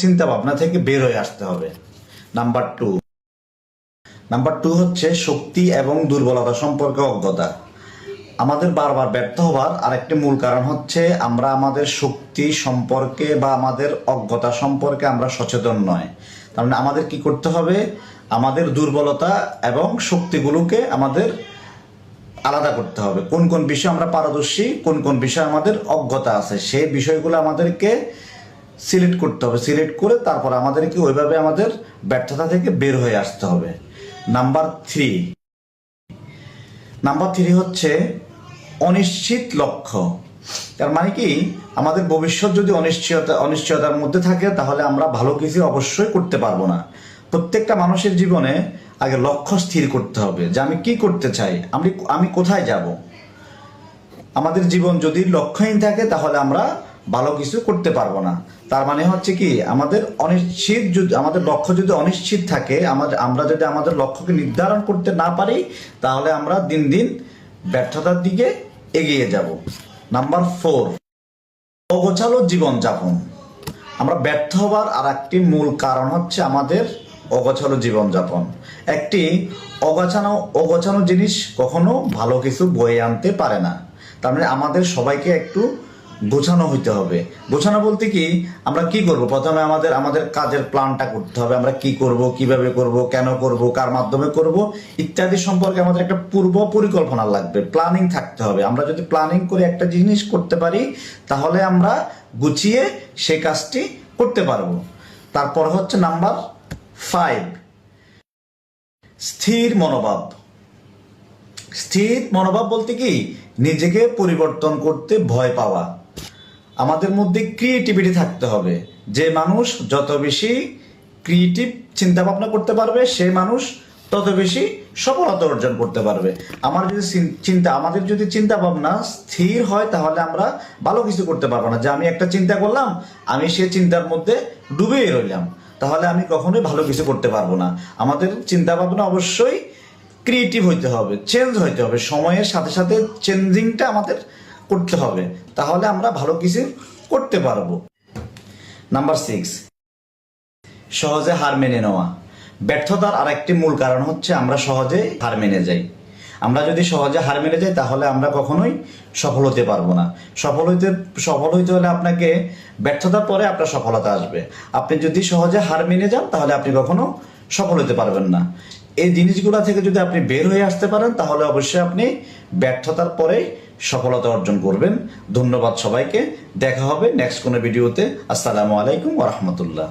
চিন্তা ভাবনা থেকে বের হয়ে আসতে হবে। নাম্বার টু হচ্ছে শক্তি এবং দুর্বলতা সম্পর্কে অজ্ঞতা। আমাদের বারবার ব্যর্থ হওয়ার আরেকটি মূল কারণ হচ্ছে আমরা আমাদের শক্তি সম্পর্কে বা আমাদের অজ্ঞতা সম্পর্কে আমরা সচেতন নয়। তার মানে আমাদের কি করতে হবে, আমাদের দুর্বলতা এবং শক্তিগুলোকে আমাদের আলাদা করতে হবে। কোন কোন বিষয়ে আমরা পারদর্শী, কোন কোন বিষয়ে আমাদের অজ্ঞতা আছে, সেই বিষয়গুলো আমাদেরকে সিলেক্ট করতে হবে। সিলেক্ট করে তারপর আমাদেরকে ওইভাবে আমাদের ব্যর্থতা থেকে বের হয়ে আসতে হবে। নাম্বার থ্রি হচ্ছে অনিশ্চিত লক্ষ্য। তার মানে কি, আমাদের ভবিষ্যৎ যদি অনিশ্চয়তার মধ্যে থাকে তাহলে আমরা ভালো কিছু অবশ্যই করতে পারবো না। প্রত্যেকটা মানুষের জীবনে আগে লক্ষ্য স্থির করতে হবে যে আমি কি করতে চাই, আমি কোথায় যাব। আমাদের জীবন যদি লক্ষ্যহীন থাকে তাহলে আমরা ভালো কিছু করতে পারবো না। তার মানে হচ্ছে কি, আমাদের লক্ষ্য যদি অনিশ্চিত থাকে, আমরা যদি আমাদের লক্ষ্যকে নির্ধারণ করতে না পারি তাহলে আমরা দিন দিন ব্যর্থতার দিকে এগিয়ে যাব। নাম্বার 4, অগোছালো জীবনযাপন। আমরা ব্যর্থ হবার আর একটি মূল কারণ হচ্ছে আমাদের অগোছালো জীবনযাপন। একটি অগোছানো জিনিস কখনো ভালো কিছু বয়ে আনতে পারে না। তার মানে আমাদের সবাইকে একটু গোছানো হইতে হবে। গোছানো বলতে কি, আমরা কি করব, প্রথমে আমাদের কাজের প্ল্যানটা করতে হবে। আমরা কি করব, কিভাবে করব, কেন করব, কার মাধ্যমে করব ইত্যাদি সম্পর্কে আমাদের একটা পূর্ব পরিকল্পনা লাগবে, প্ল্যানিং থাকতে হবে। আমরা যদি প্ল্যানিং করে একটা জিনিস করতে পারি তাহলে আমরা গুছিয়ে সেই কাজটি করতে পারবো। তারপর হচ্ছে নাম্বার 5, স্থির মনোভাব। স্থির মনোভাব বলতে কি, নিজেকে পরিবর্তন করতে ভয় পাওয়া। আমাদের মধ্যে ক্রিয়েটিভিটি থাকতে হবে। যে মানুষ যত বেশি ক্রিয়েটিভ চিন্তা ভাবনা করতে পারবে সে মানুষ তত বেশি সফলতা অর্জন করতে পারবে। আমাদের যদি চিন্তা ভাবনা স্থির হয় তাহলে আমরা ভালো কিছু করতে পারবো না। যে আমি একটা চিন্তা করলাম, আমি সে চিন্তার মধ্যে ডুবেই রইলাম, তাহলে আমি কখনোই ভালো কিছু করতে পারবো না। আমাদের চিন্তা ভাবনা অবশ্যই ক্রিয়েটিভ হইতে হবে, চেঞ্জ হইতে হবে, সময়ের সাথে সাথে চেঞ্জিংটা আমাদের করতে হবে, তাহলে আমরা ভালো কিছু করতে পারবো। নাম্বার 6, সহজে হার মেনে নেওয়া। ব্যর্থতার আরেকটি মূল কারণ হচ্ছে আমরা সহজে হার মেনে যাই। আমরা যদি সহজে হার মেনে যাই তাহলে আমরা কখনোই সফল হতে পারবো না। সফল হইতে হলে আপনাকে ব্যর্থতার পরে আপনার সফলতা আসবে। আপনি যদি সহজে হার মেনে যান তাহলে আপনি কখনো সফল হতে পারবেন না। এই জিনিসগুলো থেকে যদি আপনি বের হয়ে আসতে পারেন তাহলে অবশ্যই আপনি ব্যর্থতার পরে সফলতা অর্জন করবেন। ধন্যবাদ সবাইকে। দেখা হবে নেক্সট কোনো ভিডিওতে। আসসালামু আলাইকুম ওয়া রাহমাতুল্লাহ।